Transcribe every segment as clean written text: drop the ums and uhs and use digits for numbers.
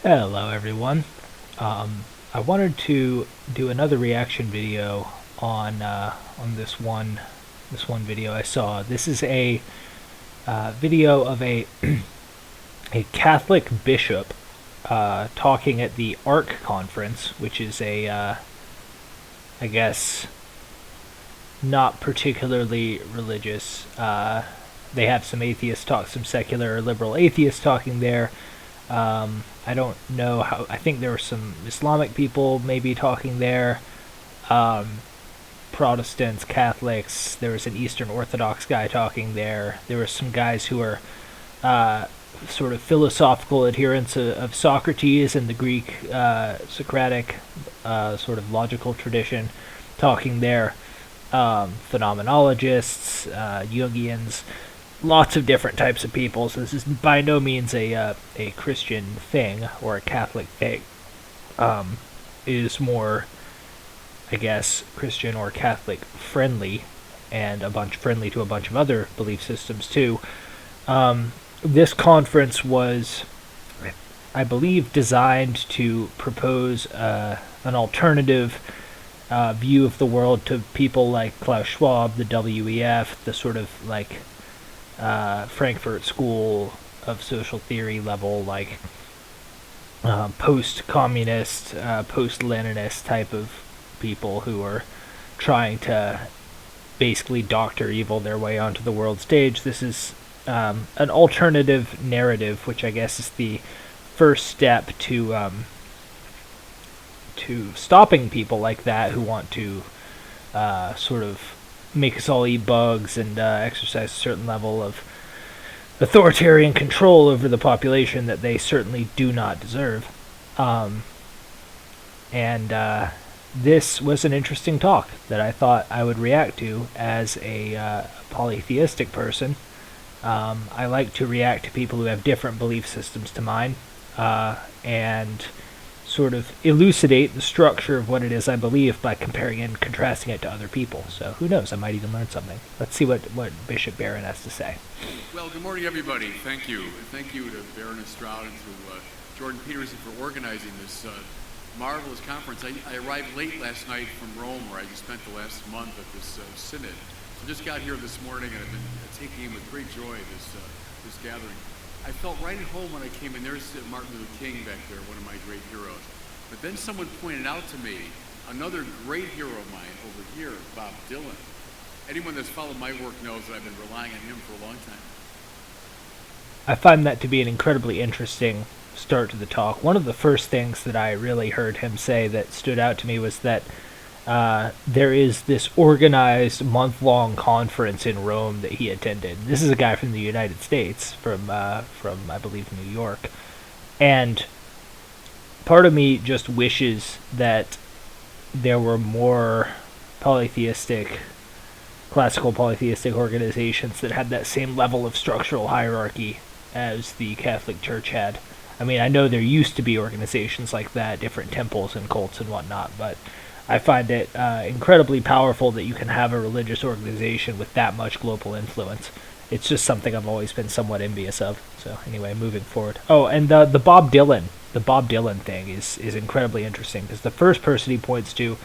Hello everyone. I wanted to do another reaction video on this one video I saw. This is a video of a a Catholic bishop talking at the ARC conference, which is a I guess not particularly religious. They have some atheists talk, some secular liberal atheists talking there. I don't know how. I think there were some Islamic people maybe talking there. Um, Protestants, Catholics. There was an Eastern Orthodox guy talking there. There were some guys who are uh, sort of philosophical adherents of Socrates and the Greek Socratic sort of logical tradition talking there. Phenomenologists, Jungians, lots of different types of people. So this is by no means a Christian thing or a Catholic thing. It is more, I guess, Christian or Catholic friendly, and a bunch friendly to a bunch of other belief systems too. This conference was, I believe, designed to propose an alternative view of the world to people like Klaus Schwab, the WEF, the sort of like Frankfurt School of Social Theory level, like post-communist, post-Leninist type of people who are trying to basically doctor evil their way onto the world stage. This is an alternative narrative, which I guess is the first step to stopping people like that who want to sort of make us all eat bugs and exercise a certain level of authoritarian control over the population that they certainly do not deserve. And this was an interesting talk that I thought I would react to as a polytheistic person. I like to react to people who have different belief systems to mine, and sort of elucidate the structure of what it is I believe by comparing and contrasting it to other people. So who knows, I might even learn something. Let's see what Bishop Barron has to say. Well, good morning, everybody. Thank you. Thank you to Barron and Stroud and to Jordan Peterson for organizing this marvelous conference. I arrived late last night from Rome, where I just spent the last month at this synod. So just got here this morning, and I've been taking in with great joy this gathering. I felt right at home when I came in. There's Martin Luther King back there, one of my great heroes. But then someone pointed out to me another great hero of mine over here, Bob Dylan. Anyone that's followed my work knows that I've been relying on him for a long time. I find that to be an incredibly interesting start to the talk. One of the first things that I really heard him say that stood out to me was that there is this organized month-long conference in Rome that he attended. This is a guy from the United States, from I believe New York, and part of me just wishes that there were more classical polytheistic organizations that had that same level of structural hierarchy as the Catholic Church had. I mean, I know there used to be organizations like that, different temples and cults and whatnot, but I find it incredibly powerful that you can have a religious organization with that much global influence. It's just something I've always been somewhat envious of. So anyway, moving forward. Oh, and the Bob Dylan thing is incredibly interesting, because the first person he points to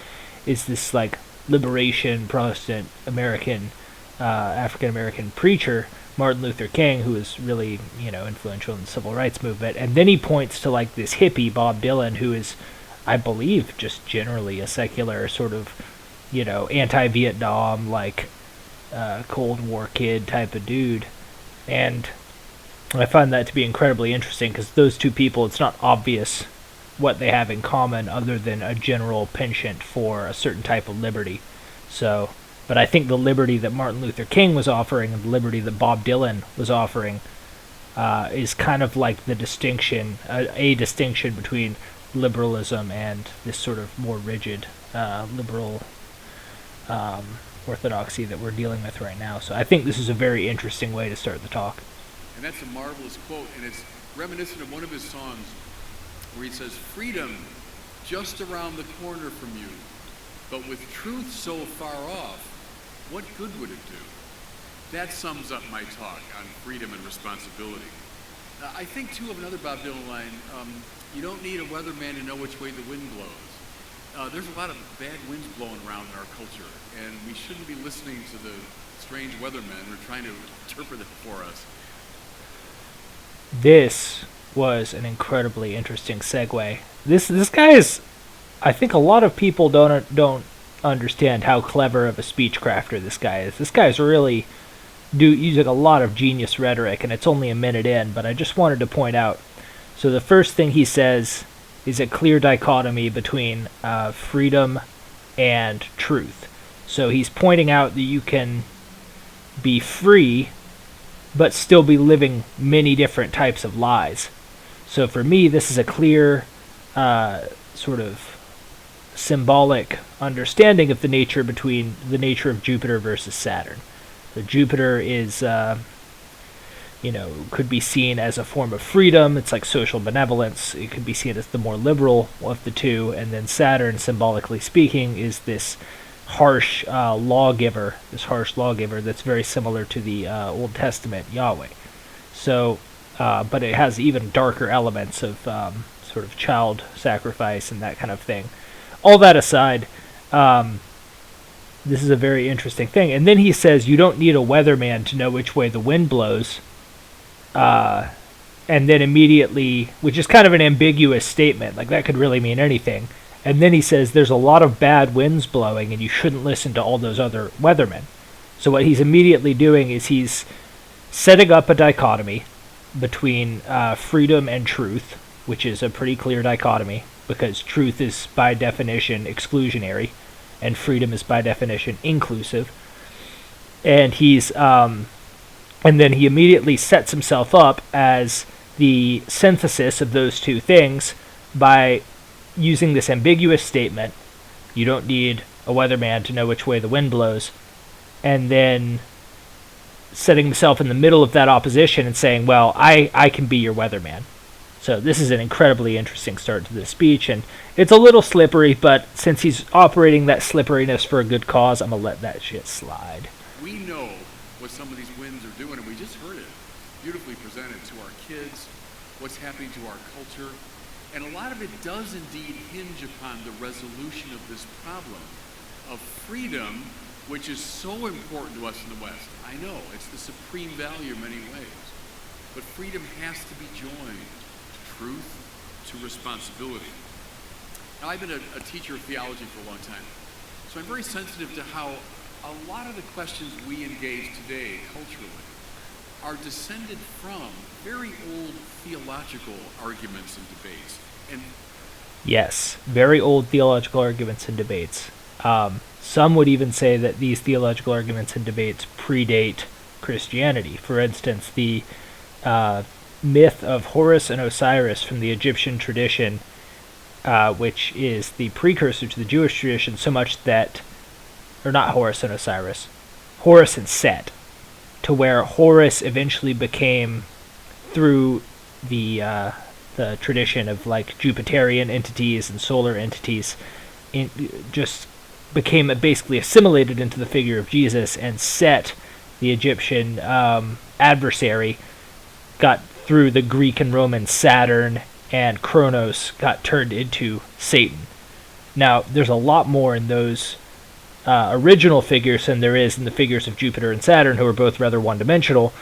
is this like liberation Protestant American African American preacher, Martin Luther King, who is really, influential in the civil rights movement. And then he points to like this hippie Bob Dylan, who is, I believe, just generally a secular sort of, anti-Vietnam, like Cold War kid type of dude. And I find that to be incredibly interesting, because those two people, it's not obvious what they have in common other than a general penchant for a certain type of liberty. So, but I think the liberty that Martin Luther King was offering and the liberty that Bob Dylan was offering is kind of like the distinction, a distinction between liberalism and this sort of more rigid liberal orthodoxy that we're dealing with right now. So I think this is a very interesting way to start the talk. And that's a marvelous quote, and it's reminiscent of one of his songs where he says, "Freedom just around the corner from you, but with truth so far off, what good would it do?" That sums up my talk on freedom and responsibility. I think, too, of another Bob Dylan line, you don't need a weatherman to know which way the wind blows. There's a lot of bad winds blowing around in our culture, and we shouldn't be listening to the strange weathermen who are trying to interpret it for us. This was an incredibly interesting segue. This guy is, I think a lot of people don't understand how clever of a speech crafter this guy is. This guy's really using a lot of genius rhetoric, and it's only a minute in, but I just wanted to point out. So the first thing he says is a clear dichotomy between freedom and truth. So he's pointing out that you can be free but still be living many different types of lies. So for me, this is a clear sort of symbolic understanding of the nature of Jupiter versus Saturn. So Jupiter is, could be seen as a form of freedom. It's like social benevolence. It could be seen as the more liberal of the two. And then Saturn, symbolically speaking, is this harsh lawgiver that's very similar to the Old Testament Yahweh. So, but it has even darker elements of sort of child sacrifice and that kind of thing. All that aside, this is a very interesting thing. And then he says you don't need a weatherman to know which way the wind blows. And then immediately, which is kind of an ambiguous statement, like that could really mean anything. And then he says there's a lot of bad winds blowing and you shouldn't listen to all those other weathermen. So what he's immediately doing is he's setting up a dichotomy between freedom and truth, which is a pretty clear dichotomy, because truth is by definition exclusionary, and freedom is by definition inclusive. And and then he immediately sets himself up as the synthesis of those two things by using this ambiguous statement, you don't need a weatherman to know which way the wind blows, and then setting himself in the middle of that opposition and saying, well, I can be your weatherman. So this is an incredibly interesting start to this speech, and it's a little slippery, but since he's operating that slipperiness for a good cause, I'm going to let that shit slide. We know what some of these winds are doing, and we just heard it beautifully presented to our kids, what's happening to our culture. And a lot of it does indeed hinge upon the resolution of this problem of freedom, which is so important to us in the West. I know, it's the supreme value in many ways. But freedom has to be joined to truth, to responsibility. Now, I've been a teacher of theology for a long time, so I'm very sensitive to how a lot of the questions we engage today culturally are descended from very old theological arguments and debates. And yes, very old theological arguments and debates. Some would even say that these theological arguments and debates predate Christianity. For instance, the myth of Horus and Osiris from the Egyptian tradition, which is the precursor to the Jewish tradition, so much that, or not Horus and Osiris, Horus and Set, to where Horus eventually became, through the tradition of like Jupiterian entities and solar entities, just became basically assimilated into the figure of Jesus, and Set, the Egyptian adversary, got through the Greek and Roman Saturn, and Kronos got turned into Satan. Now, there's a lot more in those original figures than there is in the figures of Jupiter and Saturn, who are both rather one-dimensional.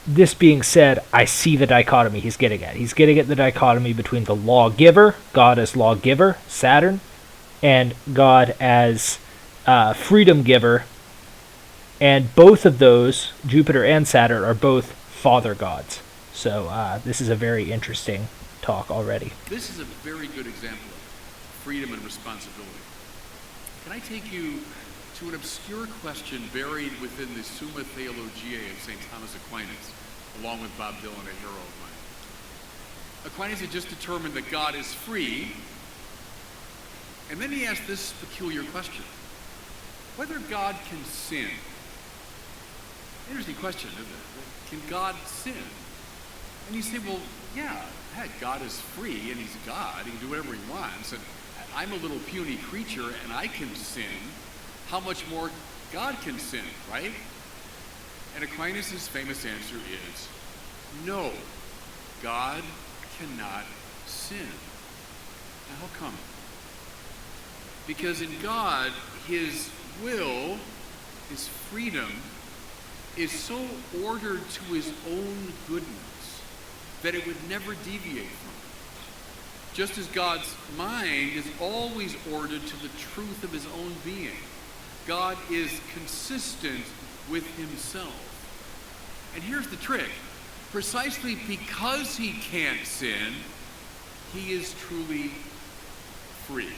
This being said, I see the dichotomy he's getting at. He's getting at the dichotomy between the lawgiver, God as lawgiver, Saturn, and God as freedom giver. And both of those, Jupiter and Saturn, are both father gods. So this is a very interesting talk already. This is a very good example of freedom and responsibility. Can I take you to an obscure question buried within the Summa Theologiae of St. Thomas Aquinas, along with Bob Dylan, a hero of mine. Aquinas had just determined that God is free, and then he asked this peculiar question: whether God can sin. Interesting question, isn't it? Can God sin? And you say, well, yeah, heck, God is free, and he's God. He can do whatever he wants, and I'm a little puny creature, and I can sin. How much more God can sin, right? And Aquinas' famous answer is, no, God cannot sin. Now, how come? Because in God, his will, his freedom, is so ordered to his own goodness that it would never deviate from it. Just as God's mind is always ordered to the truth of his own being, God is consistent with himself. And here's the trick. Precisely because he can't sin, he is truly free.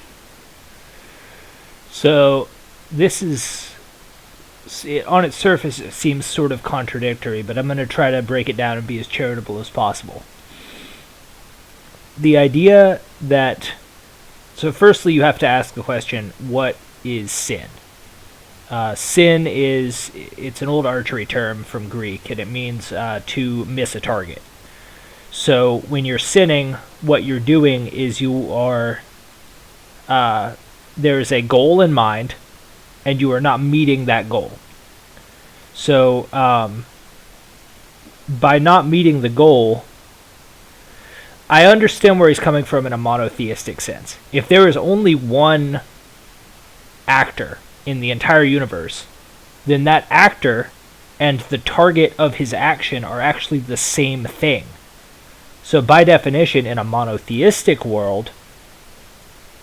So this is, on its surface, it seems sort of contradictory, but I'm going to try to break it down and be as charitable as possible. The idea that, so firstly you have to ask the question, what is sin? Sin it's an old archery term from Greek, and it means to miss a target. So when you're sinning, what you're doing is you are, there's a goal in mind, and you are not meeting that goal. So by not meeting the goal, I understand where he's coming from in a monotheistic sense. If there is only one actor in the entire universe, then that actor and the target of his action are actually the same thing. So by definition, in a monotheistic world,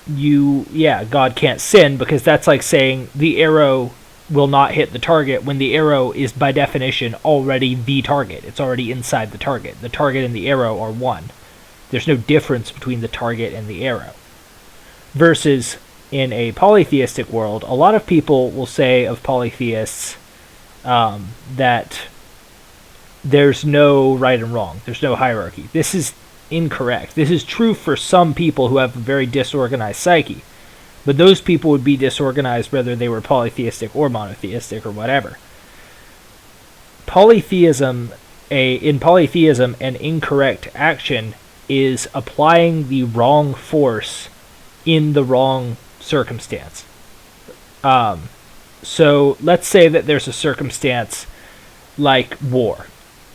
God can't sin, because that's like saying the arrow will not hit the target when the arrow is by definition already the target. It's already inside the target. The target and the arrow are one. There's no difference between the target and the arrow. Versus in a polytheistic world, a lot of people will say of polytheists that there's no right and wrong. There's no hierarchy. This is incorrect. This is true for some people who have a very disorganized psyche. But those people would be disorganized whether they were polytheistic or monotheistic or whatever. In polytheism, an incorrect action is applying the wrong force in the wrong circumstance. So let's say that there's a circumstance like war.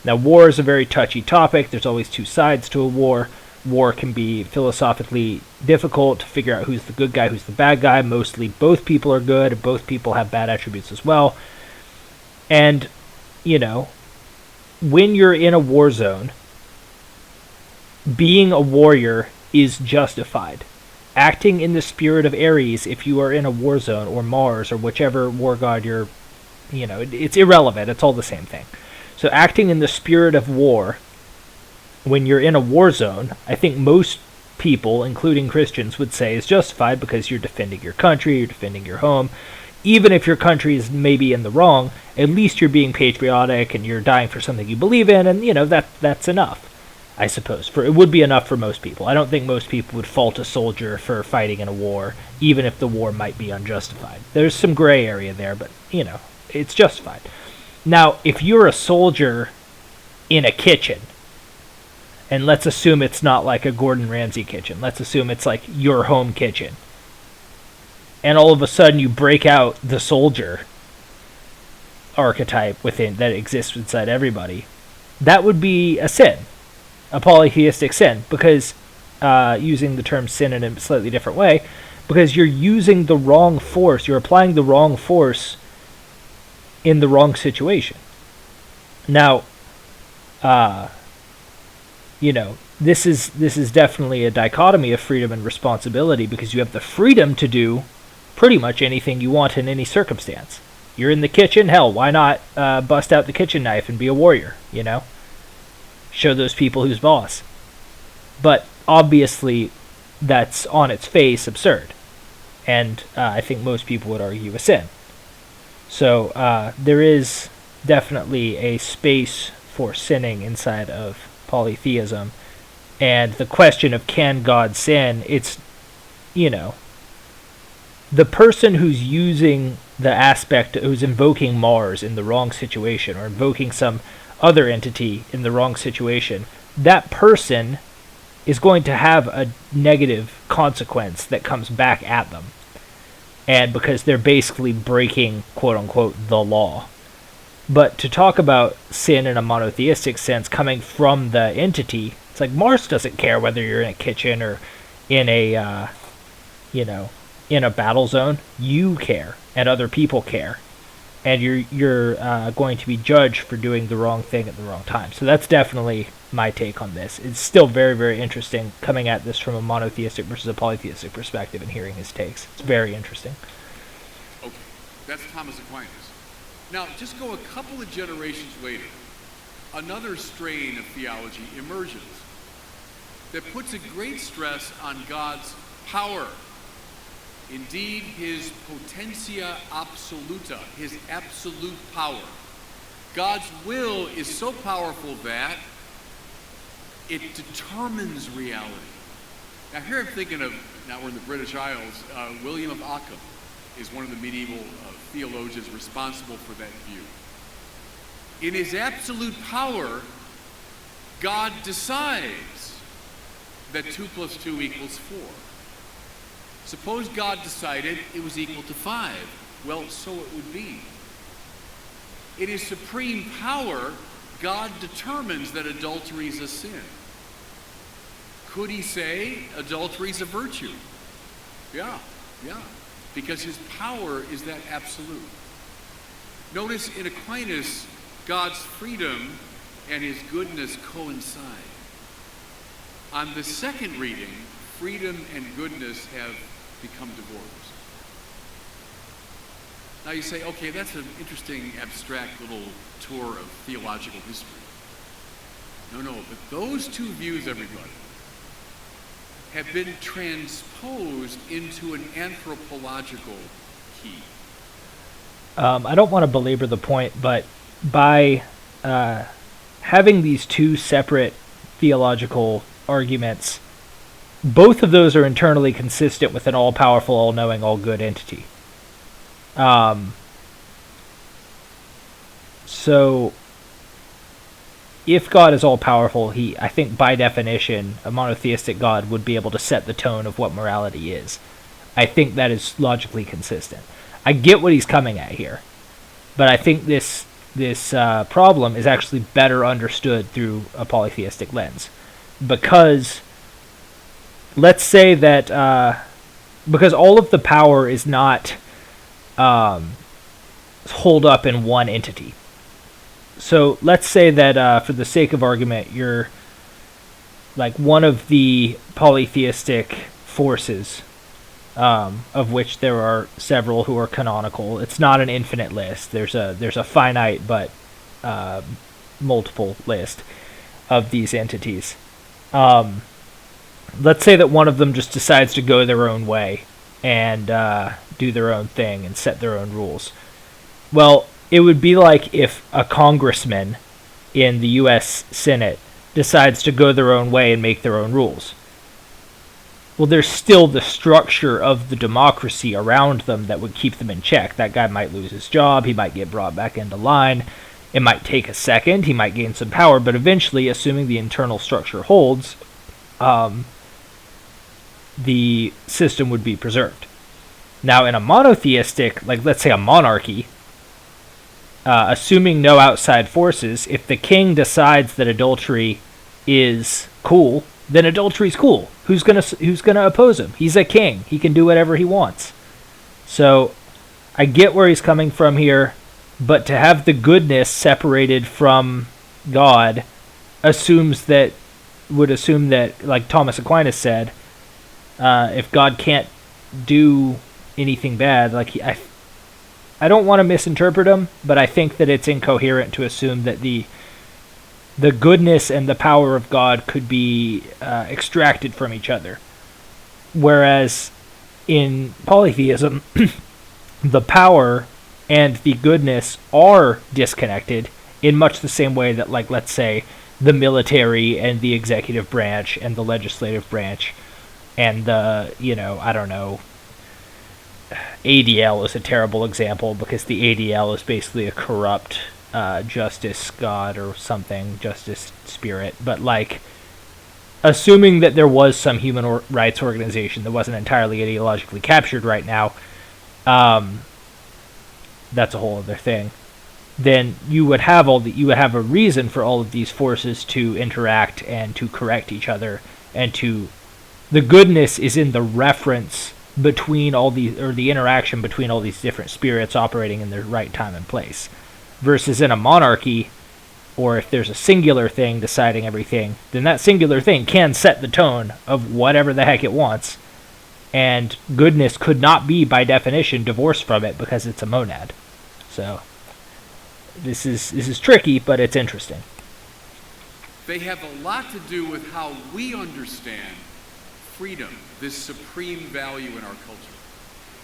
Now, war is a very touchy topic. There's always two sides to a war. War can be philosophically difficult to figure out who's the good guy, who's the bad guy. Mostly both people are good, and both people have bad attributes as well. And, when you're in a war zone, being a warrior is justified. Acting in the spirit of Ares, if you are in a war zone, or Mars, or whichever war god you're, it's irrelevant. It's all the same thing. So acting in the spirit of war, when you're in a war zone, I think most people, including Christians, would say is justified, because you're defending your country, you're defending your home. Even if your country is maybe in the wrong, at least you're being patriotic and you're dying for something you believe in, and that's enough, I suppose. It would be enough for most people. I don't think most people would fault a soldier for fighting in a war, even if the war might be unjustified. There's some gray area there, but it's justified. Now, if you're a soldier in a kitchen, and let's assume it's not like a Gordon Ramsay kitchen, let's assume it's like your home kitchen, and all of a sudden you break out the soldier archetype that exists inside everybody, that would be a sin, a polytheistic sin, because using the term sin in a slightly different way, because you're using the wrong force, you're applying the wrong force in the wrong situation. Now, this is definitely a dichotomy of freedom and responsibility, because you have the freedom to do pretty much anything you want in any circumstance. You're in the kitchen, hell, why not bust out the kitchen knife and be a warrior, Show those people who's boss. But obviously, that's on its face absurd. And I think most people would argue a sin. So there is definitely a space for sinning inside of polytheism. And the question of can God sin, it's, the person who's using the aspect, who's invoking Mars in the wrong situation, or invoking some other entity in the wrong situation, that person is going to have a negative consequence that comes back at them. And because they're basically breaking, quote-unquote, the law. But to talk about sin in a monotheistic sense coming from the entity, It's like Mars doesn't care whether you're in a kitchen or in a, in a battle zone. You care, and other people care, and you're going to be judged for doing the wrong thing at the wrong time. So that's definitely my take on this. It's still very, very interesting coming at this from a monotheistic versus a polytheistic perspective and hearing his takes. It's very interesting. Okay, that's Thomas Aquinas. Now, just go a couple of generations later, another strain of theology emerges that puts a great stress on God's power. Indeed, his potentia absoluta, his absolute power. God's will is so powerful that it determines reality. Now here I'm thinking of, now we're in the British Isles, William of Ockham is one of the medieval theologians responsible for that view. In his absolute power, God decides that 2 + 2 = 4. Suppose God decided it was equal to 5. Well, so it would be. In his supreme power, God determines that adultery is a sin. Could he say adultery is a virtue? Yeah. Because his power is that absolute. Notice in Aquinas, God's freedom and his goodness coincide. On the second reading, freedom and goodness have become divorced. Now you say, okay, that's an interesting abstract little tour of theological history. No, but those two views, everybody, have been transposed into an anthropological key. I don't want to belabor the point, but by having these two separate theological arguments, both of those are internally consistent with an all-powerful, all-knowing, all-good entity. So, if God is all-powerful, I think by definition, a monotheistic God would be able to set the tone of what morality is. I think that is logically consistent. I get what he's coming at here, but I think this problem is actually better understood through a polytheistic lens. Because, let's say that, because all of the power is not holed up in one entity. So let's say that for the sake of argument, you're like one of the polytheistic forces, of which there are several who are canonical. It's not an infinite list. There's a finite but multiple list of these entities. Let's say that one of them just decides to go their own way and do their own thing and set their own rules. Well, it would be like if a congressman in the U.S. Senate decides to go their own way and make their own rules. Well, there's still the structure of the democracy around them that would keep them in check. That guy might lose his job, he might get brought back into line, it might take a second, he might gain some power, but eventually, assuming the internal structure holds, the system would be preserved. Now, in a monotheistic, like let's say a monarchy, assuming no outside forces, if the king decides that adultery is cool, then adultery's cool. Who's gonna oppose him? He's a king. He can do whatever he wants. So, I get where he's coming from here, but to have the goodness separated from God would assume that, like Thomas Aquinas said, if God can't do anything bad, like I don't want to misinterpret him, but I think that it's incoherent to assume that the goodness and the power of God could be extracted from each other. Whereas in polytheism, the power and the goodness are disconnected in much the same way that, like, let's say, the military and the executive branch and the legislative branch and the, ADL is a terrible example because the ADL is basically a corrupt justice god or something, justice spirit. But, like, assuming that there was some human rights organization that wasn't entirely ideologically captured right now, that's a whole other thing. then you would have a reason for all of these forces to interact and to correct each other, and the goodness is in the reference between all these, or the interaction between all these different spirits operating in their right time and place, versus in a monarchy, or if there's a singular thing deciding everything, then that singular thing can set the tone of whatever the heck it wants, and goodness could not be by definition divorced from it because it's a monad. So this is tricky, but it's interesting. They have a lot to do with how we understand freedom, this supreme value in our culture.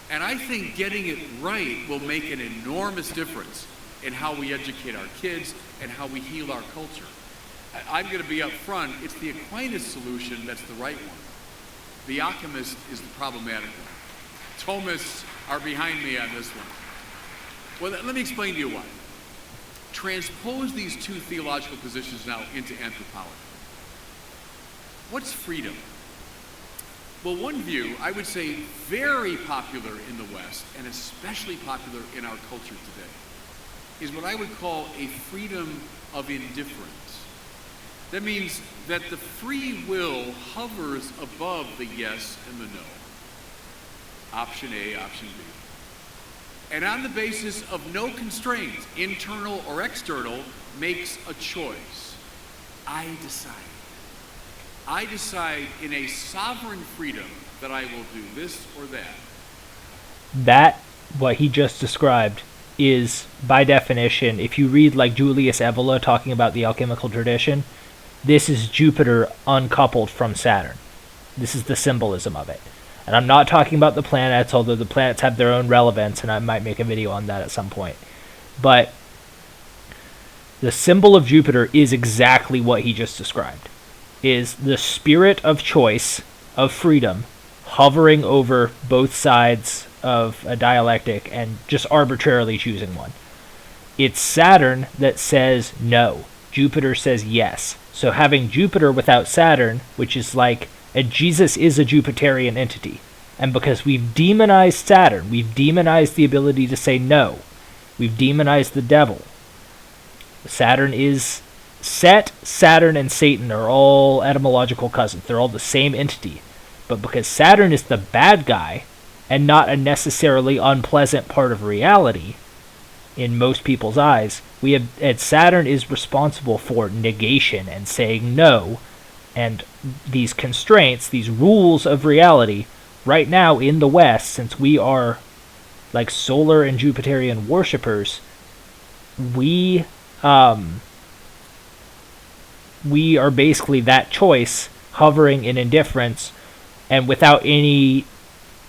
And I think getting it right will make an enormous difference in how we educate our kids and how we heal our culture. I'm going to be up front. It's the Aquinas solution that's the right one. The alchemist is the problematic one. Thomists are behind me on this one. Well, let me explain to you why. Transpose these two theological positions now into anthropology. What's freedom? Well, one view, I would say very popular in the West, and especially popular in our culture today, is what I would call a freedom of indifference. That means that the free will hovers above the yes and the no. Option A, option B. And on the basis of no constraints, internal or external, makes a choice. I decide. I decide in a sovereign freedom that I will do this or that. That, what he just described, is, by definition, if you read like Julius Evola talking about the alchemical tradition, this is Jupiter uncoupled from Saturn. This is the symbolism of it. And I'm not talking about the planets, although the planets have their own relevance, and I might make a video on that at some point. But the symbol of Jupiter is exactly what he just described. Is the spirit of choice, of freedom, hovering over both sides of a dialectic and just arbitrarily choosing one. It's Saturn that says no. Jupiter says yes. So having Jupiter without Saturn, which is like, Jesus is a Jupiterian entity. And because we've demonized Saturn, we've demonized the ability to say no. We've demonized the devil. Saturn is Set, Saturn, and Satan are all etymological cousins. They're all the same entity. But because Saturn is the bad guy, and not a necessarily unpleasant part of reality, in most people's eyes, and Saturn is responsible for negation and saying no, and these constraints, these rules of reality, right now in the West, since we are like solar and Jupiterian worshippers, we are basically that choice hovering in indifference and without any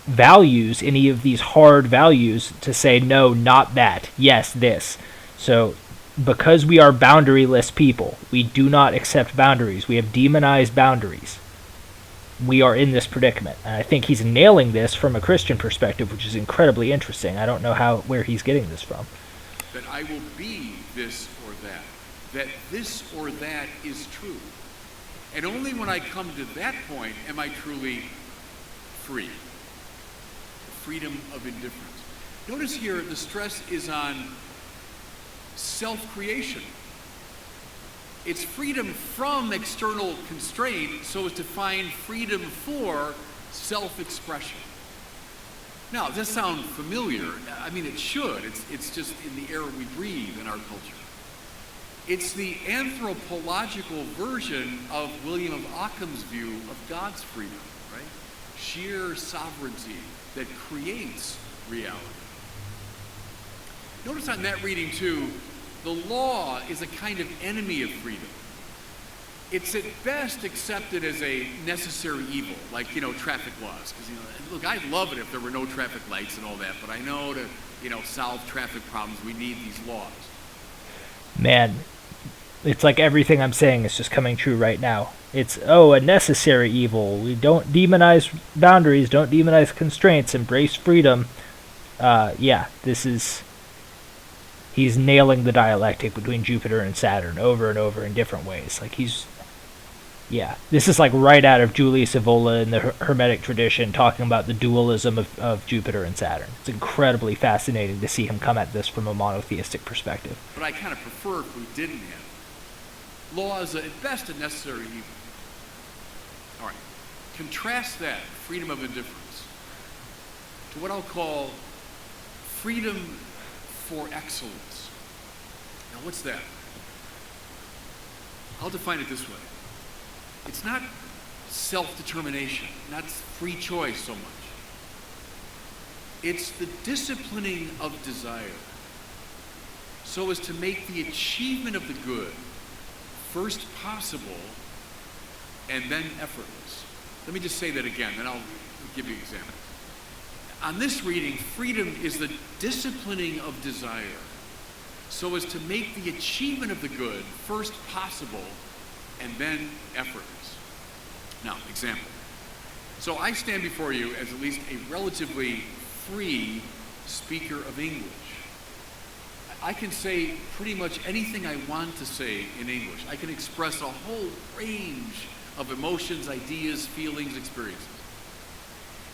values, any of these hard values to say no, not that, yes, this. So because we are boundaryless people, we do not accept boundaries. We have demonized boundaries. We are in this predicament. And I think he's nailing this from a Christian perspective, which is incredibly interesting. I don't know where he's getting this from. That I will be this or that. That this or that is true. And only when I come to that point am I truly free. Freedom of indifference. Notice here the stress is on self-creation. It's freedom from external constraint so as to find freedom for self-expression. Now, does this sound familiar? I mean, it should. It's just in the air we breathe in our culture. It's the anthropological version of William of Occam's view of God's freedom, right? Sheer sovereignty that creates reality. Notice on that reading, too, the law is a kind of enemy of freedom. It's at best accepted as a necessary evil, like, traffic laws. Because, look, I'd love it if there were no traffic lights and all that, but I know to, solve traffic problems, we need these laws. Man, it's like everything I'm saying is just coming true right now. It's, a necessary evil. We don't demonize boundaries, don't demonize constraints, embrace freedom. He's nailing the dialectic between Jupiter and Saturn over and over in different ways. Like Yeah, this is like right out of Julius Evola in the Hermetic tradition, talking about the dualism of Jupiter and Saturn. It's incredibly fascinating to see him come at this from a monotheistic perspective. But I kind of prefer if we didn't have laws, at best a necessary evil. All right, contrast that, freedom of indifference, to what I'll call freedom for excellence. Now, what's that? I'll define it this way. It's not self-determination, not free choice so much. It's the disciplining of desire so as to make the achievement of the good first possible and then effortless. Let me just say that again, then I'll give you an example. On this reading, freedom is the disciplining of desire so as to make the achievement of the good first possible and then effortless. Now, example. So I stand before you as at least a relatively free speaker of English. I can say pretty much anything I want to say in English. I can express a whole range of emotions, ideas, feelings, experiences.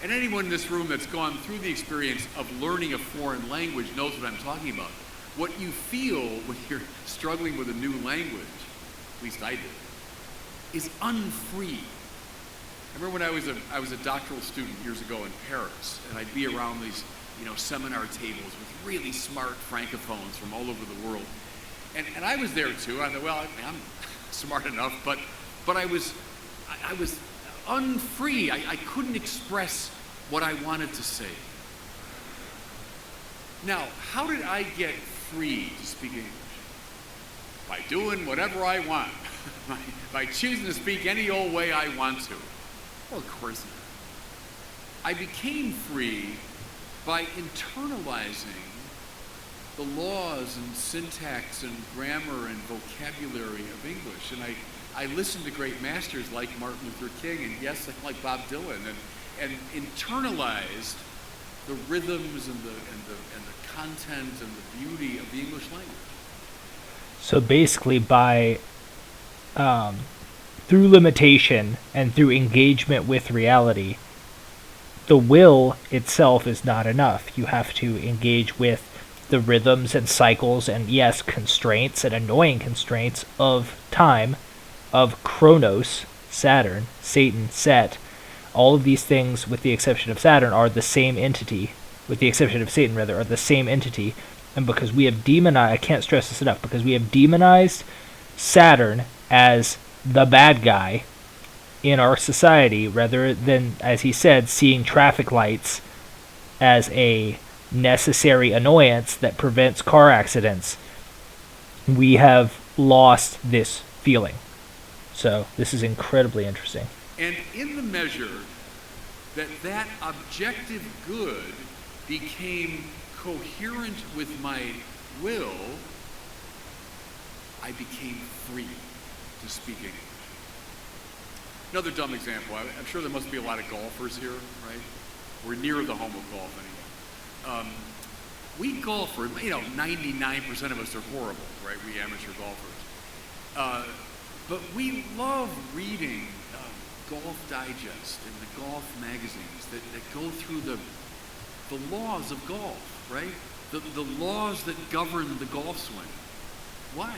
And anyone in this room that's gone through the experience of learning a foreign language knows what I'm talking about. What you feel when you're struggling with a new language, at least I did, is unfree. I remember when I was a doctoral student years ago in Paris, and I'd be around these, seminar tables with really smart francophones from all over the world. And I was there too. I thought, well, I'm smart enough, but I was unfree. I couldn't express what I wanted to say. Now, how did I get free to speak English? By doing whatever I want. By choosing to speak any old way I want to. Well, of course not. I became free by internalizing the laws and syntax and grammar and vocabulary of English. And I listened to great masters like Martin Luther King, and yes, like Bob Dylan, and internalized the rhythms and the content and the beauty of the English language. So basically, through limitation and through engagement with reality, the will itself is not enough. You have to engage with the rhythms and cycles and, yes, constraints and annoying constraints of time, of Chronos, Saturn, Satan, Set. All of these things, with the exception of Saturn, are the same entity. With the exception of Satan, rather, are the same entity. And because we have demonized, I can't stress this enough, because we have demonized Saturn as the bad guy in our society, rather than, as he said, seeing traffic lights as a necessary annoyance that prevents car accidents, we have lost this feeling. So this is incredibly interesting. And in the measure that objective good became coherent with my will, I became free to speak English. Another dumb example. I'm sure there must be a lot of golfers here, right? We're near the home of golf anyway. We golfers, 99% of us are horrible, right? We amateur golfers. But we love reading Golf Digest and the golf magazines that go through the laws of golf, right? The laws that govern the golf swing. Why?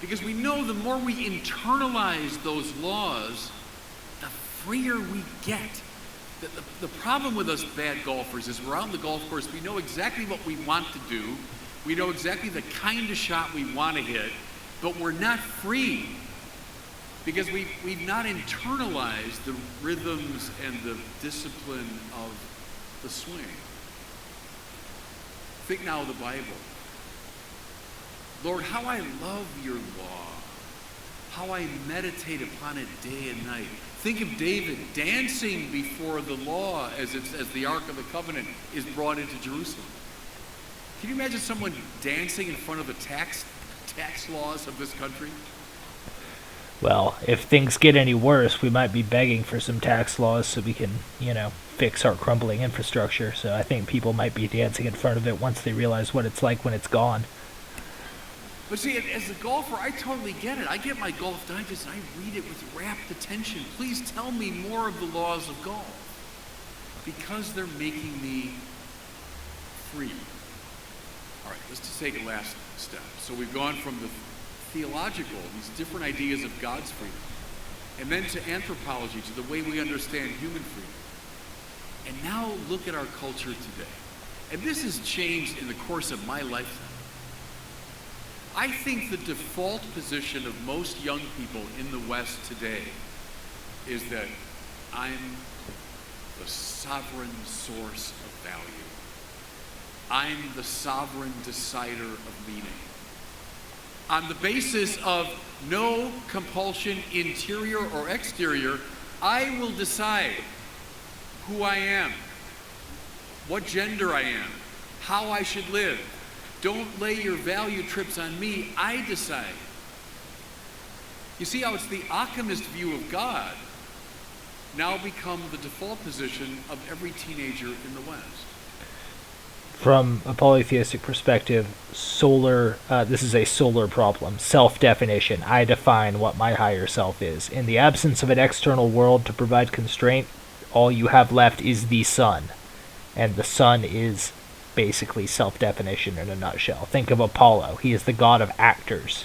Because we know the more we internalize those laws, the freer we get. The problem with us bad golfers is we're out on the golf course, we know exactly what we want to do, we know exactly the kind of shot we want to hit, but we're not free because we've not internalized the rhythms and the discipline of the swing. Think now of the Bible. Lord, how I love your law, how I meditate upon it day and night. Think of David dancing before the law as the Ark of the Covenant is brought into Jerusalem. Can you imagine someone dancing in front of the tax laws of this country? Well, if things get any worse, we might be begging for some tax laws so we can, fix our crumbling infrastructure. So I think people might be dancing in front of it once they realize what it's like when it's gone. But see, as a golfer, I totally get it. I get my Golf Digest and I read it with rapt attention. Please tell me more of the laws of golf. Because they're making me free. All right, let's just take a last step. So we've gone from the theological, these different ideas of God's freedom, and then to anthropology, to the way we understand human freedom. And now look at our culture today. And this has changed in the course of my lifetime. I think the default position of most young people in the West today is that I'm the sovereign source of value. I'm the sovereign decider of meaning. On the basis of no compulsion, interior or exterior, I will decide who I am, what gender I am, how I should live. Don't lay your value trips on me, I decide. You see how it's the Occamist view of God now become the default position of every teenager in the West. From a polytheistic perspective, this is a solar problem. Self-definition. I define what my higher self is. In the absence of an external world to provide constraint, all you have left is the sun. And the sun is basically self-definition in a nutshell. Think of Apollo. He is the god of actors.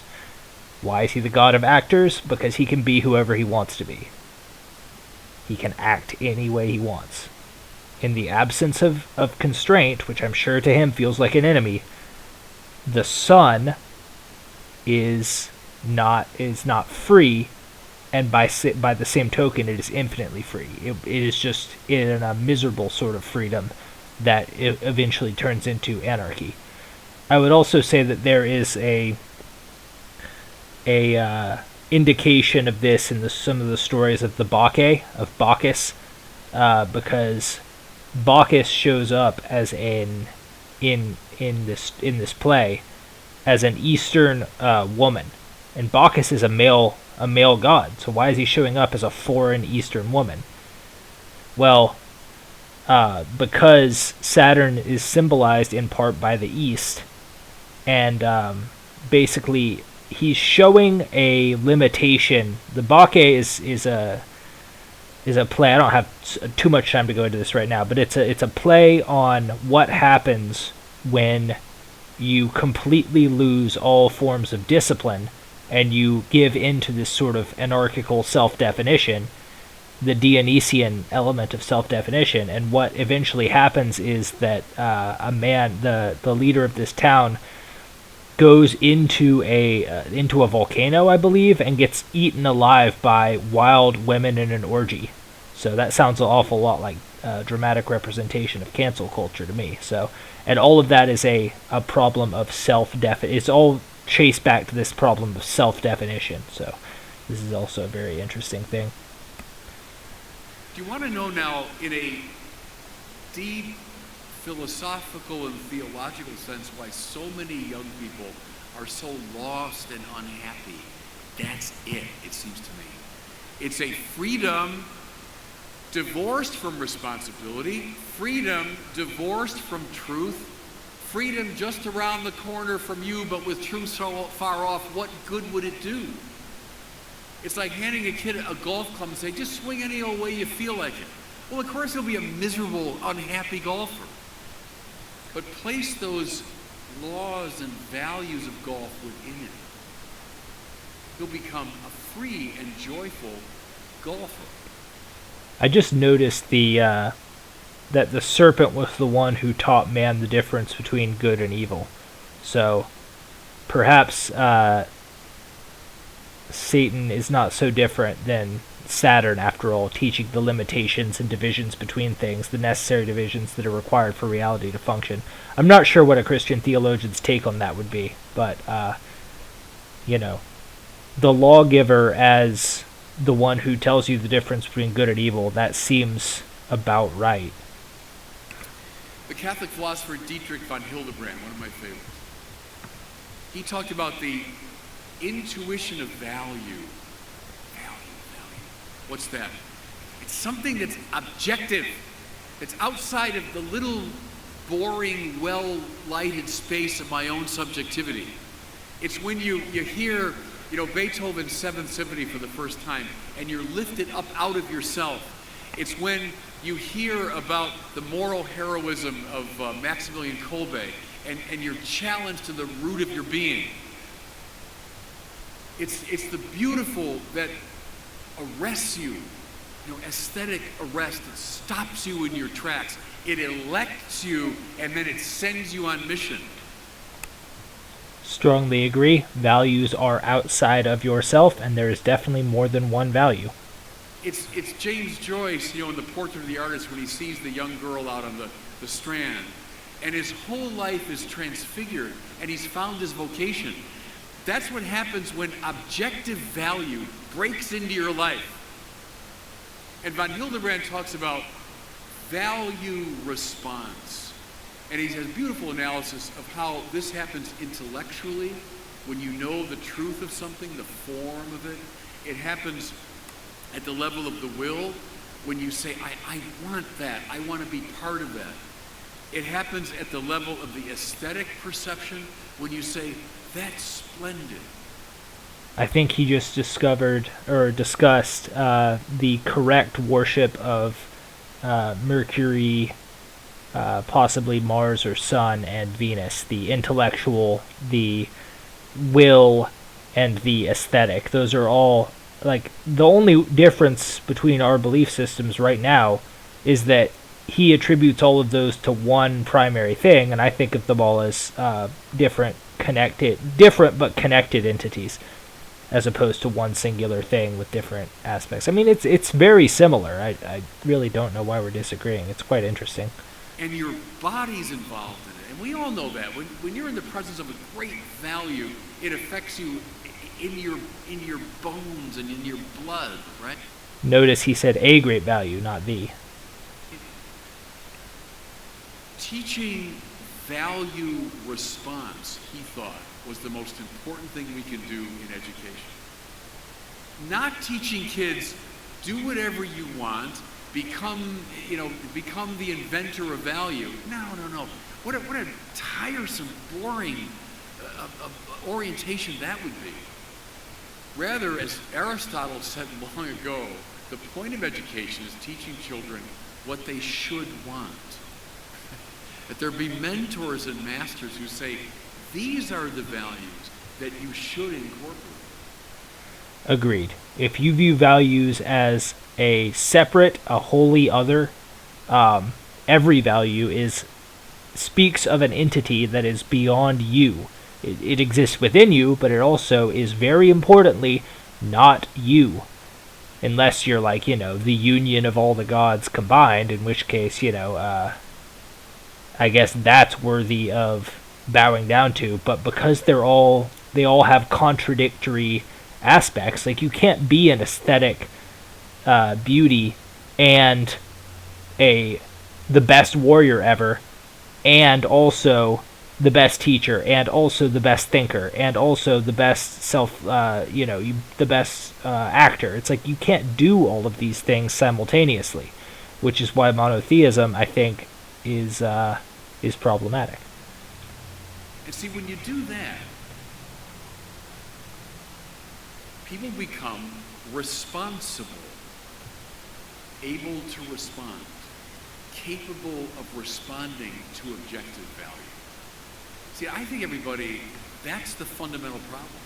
Why is he the god of actors? Because he can be whoever he wants to be. He can act any way he wants. In the absence of constraint, which I'm sure to him feels like an enemy, the sun is not free, and by the same token, it is infinitely free. It is just in a miserable sort of freedom that it eventually turns into anarchy. I would also say that there is a indication of this in some of the stories of the Bacchus, because Bacchus shows up as in this play as an Eastern woman, and Bacchus is a male god. So why is he showing up as a foreign Eastern woman? Well, because Saturn is symbolized in part by the East, and basically he's showing a limitation. The Bacchus is a play. I don't have too much time to go into this right now, but it's a play on what happens when you completely lose all forms of discipline and you give into this sort of anarchical self-definition, the Dionysian element of self-definition. And what eventually happens is that a man, the leader of this town, goes into a volcano, I believe, and gets eaten alive by wild women in an orgy. So that sounds an awful lot like a dramatic representation of cancel culture to me. So, and all of that is a problem of self-definition. It's all chased back to this problem of self-definition. So this is also a very interesting thing. Do you want to know now, in a deep philosophical and theological sense, why so many young people are so lost and unhappy? That's it seems to me. It's a freedom divorced from responsibility, freedom divorced from truth, freedom just around the corner from you, but with truth so far off, what good would it do? It's like handing a kid a golf club and say, just swing any old way you feel like it. Well, of course he'll be a miserable, unhappy golfer. But place those laws and values of golf within it. He'll become a free and joyful golfer. I just noticed that the serpent was the one who taught man the difference between good and evil. So perhaps Satan is not so different than Saturn, after all, teaching the limitations and divisions between things, the necessary divisions that are required for reality to function. I'm not sure what a Christian theologian's take on that would be, but, the lawgiver as the one who tells you the difference between good and evil, that seems about right. The Catholic philosopher Dietrich von Hildebrand, one of my favorites, he talked about the intuition of value. What's that? It's something that's objective. It's outside of the little boring, well-lighted space of my own subjectivity. It's when you hear, Beethoven's Seventh Symphony for the first time, and you're lifted up out of yourself. It's when you hear about the moral heroism of Maximilian Kolbe, and you're challenged to the root of your being. It's the beautiful that arrests you, aesthetic arrest. It stops you in your tracks. It elects you, and then it sends you on mission. Strongly agree. Values are outside of yourself, and there is definitely more than one value. It's James Joyce, in the Portrait of the Artist, when he sees the young girl out on the Strand, and his whole life is transfigured, and he's found his vocation. That's what happens when objective value breaks into your life. And von Hildebrand talks about value response. And he has a beautiful analysis of how this happens intellectually, when you know the truth of something, the form of it. It happens at the level of the will, when you say, I want that, I want to be part of that. It happens at the level of the aesthetic perception, when you say, that's splendid. I think he just discovered or discussed the correct worship of Mercury, possibly Mars or Sun, and Venus. The intellectual, the will, and the aesthetic. Those are all, like, the only difference between our belief systems right now is that he attributes all of those to one primary thing, and I think of them all as different but connected entities, as opposed to one singular thing with different aspects. I mean, it's very similar. I really don't know why we're disagreeing. It's quite interesting. And your body's involved in it. And we all know that. When you're in the presence of a great value, it affects you in your bones and in your blood, right? Notice he said a great value, not the. Teaching value response, he thought, was the most important thing we can do in education. Not teaching kids, do whatever you want, become the inventor of value. No. What a tiresome, boring orientation that would be. Rather, as Aristotle said long ago, the point of education is teaching children what they should want. That there be mentors and masters who say, these are the values that you should incorporate. Agreed. If you view values as a separate, a wholly other, every value speaks of an entity that is beyond you. It exists within you, but it also is very importantly not you. Unless you're like, the union of all the gods combined, in which case, I guess that's worthy of bowing down to. But because they all have contradictory aspects, like you can't be an aesthetic beauty and the best warrior ever, and also the best teacher, and also the best thinker, and also the best the best actor. It's like you can't do all of these things simultaneously, which is why monotheism, I think, is problematic. And see, when you do that, people become responsible, able to respond, capable of responding to objective value. See, I think that's the fundamental problem.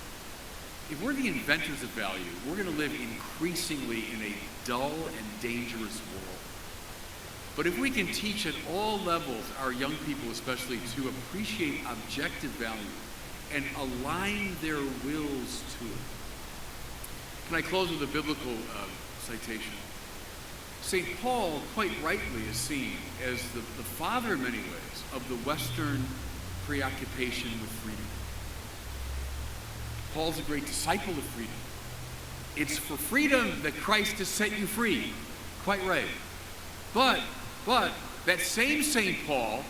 If we're the inventors of value, we're going to live increasingly in a dull and dangerous world. But if we can teach at all levels, our young people especially, to appreciate objective value and align their wills to it. Can I close with a biblical citation? St. Paul, quite rightly, is seen as the father in many ways of the Western preoccupation with freedom. Paul's a great disciple of freedom. It's for freedom that Christ has set you free. Quite right. But that same St. Paul,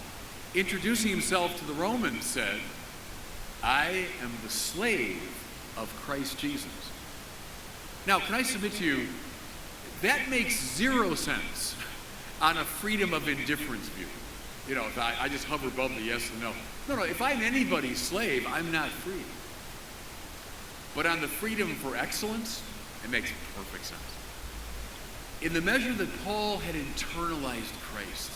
introducing himself to the Romans, said, I am the slave of Christ Jesus. Now, can I submit to you, that makes zero sense on a freedom of indifference view. If I just hover above the yes and no. No, if I'm anybody's slave, I'm not free. But on the freedom for excellence, it makes perfect sense. In the measure that Paul had internalized Christ,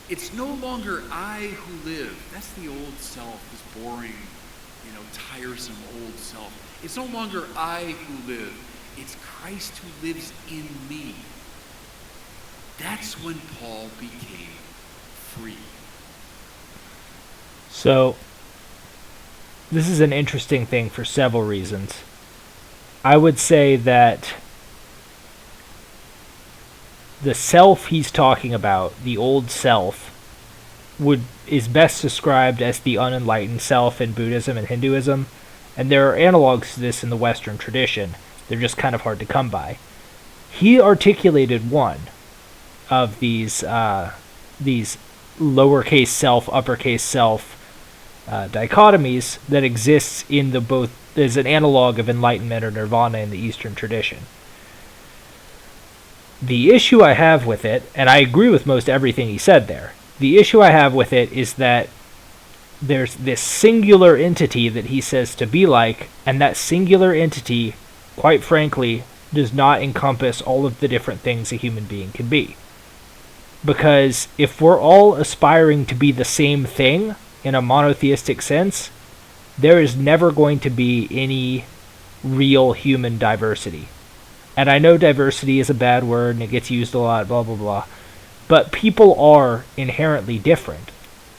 it's no longer I who live. That's the old self, this boring, tiresome old self. It's no longer I who live. It's Christ who lives in me. That's when Paul became free. So, this is an interesting thing for several reasons. I would say that the self he's talking about, the old self, is best described as the unenlightened self in Buddhism and Hinduism, and there are analogs to this in the Western tradition. They're just kind of hard to come by. He articulated one of these lowercase self, uppercase self dichotomies that exists in the both as an analog of enlightenment or nirvana in the Eastern tradition. The issue I have with it, and I agree with most everything he said there, the issue I have with it is that there's this singular entity that he says to be like, and that singular entity, quite frankly, does not encompass all of the different things a human being can be. Because if we're all aspiring to be the same thing in a monotheistic sense, there is never going to be any real human diversity. And I know diversity is a bad word and it gets used a lot, blah, blah, blah. But people are inherently different.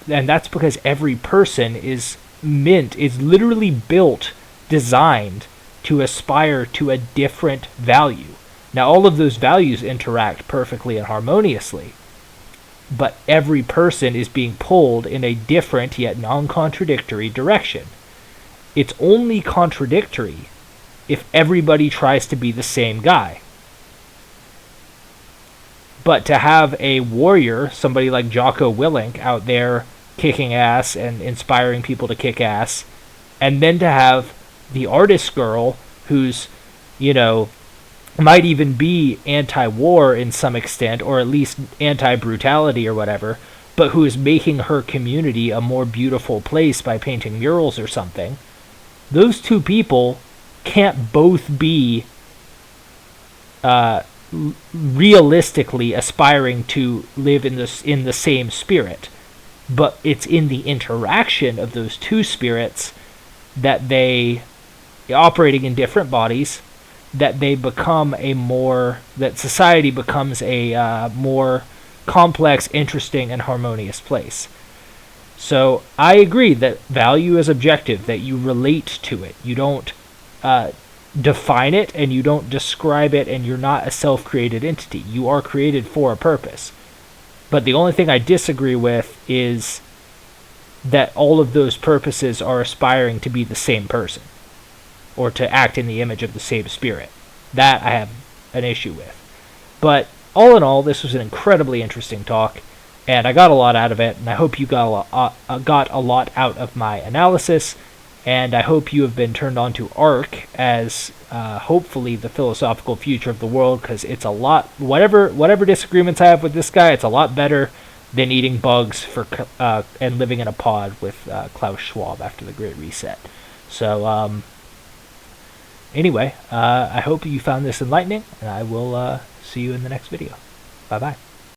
And that's because every person is literally built, designed to aspire to a different value. Now, all of those values interact perfectly and harmoniously. But every person is being pulled in a different yet non-contradictory direction. It's only contradictory if everybody tries to be the same guy. But to have a warrior, somebody like Jocko Willink, out there kicking ass and inspiring people to kick ass, and then to have the artist girl who's, might even be anti-war in some extent, or at least anti-brutality or whatever, but who is making her community a more beautiful place by painting murals or something, those two people can't both be realistically aspiring to live in the same spirit. But it's in the interaction of those two spirits that they, operating in different bodies, that they become that society becomes a more complex, interesting, and harmonious place. So I agree that value is objective, that you relate to it. You don't define it, and you don't describe it, and you're not a self-created entity. You are created for a purpose. But the only thing I disagree with is that all of those purposes are aspiring to be the same person, or to act in the image of the same spirit. That I have an issue with. But all in all, this was an incredibly interesting talk, and I got a lot out of it, and I hope you got a lot out of my analysis, and I hope you have been turned on to ARC as hopefully the philosophical future of the world, because it's a lot, whatever disagreements I have with this guy, it's a lot better than eating bugs and living in a pod with Klaus Schwab after the Great Reset. So anyway, I hope you found this enlightening, and I will see you in the next video. Bye-bye.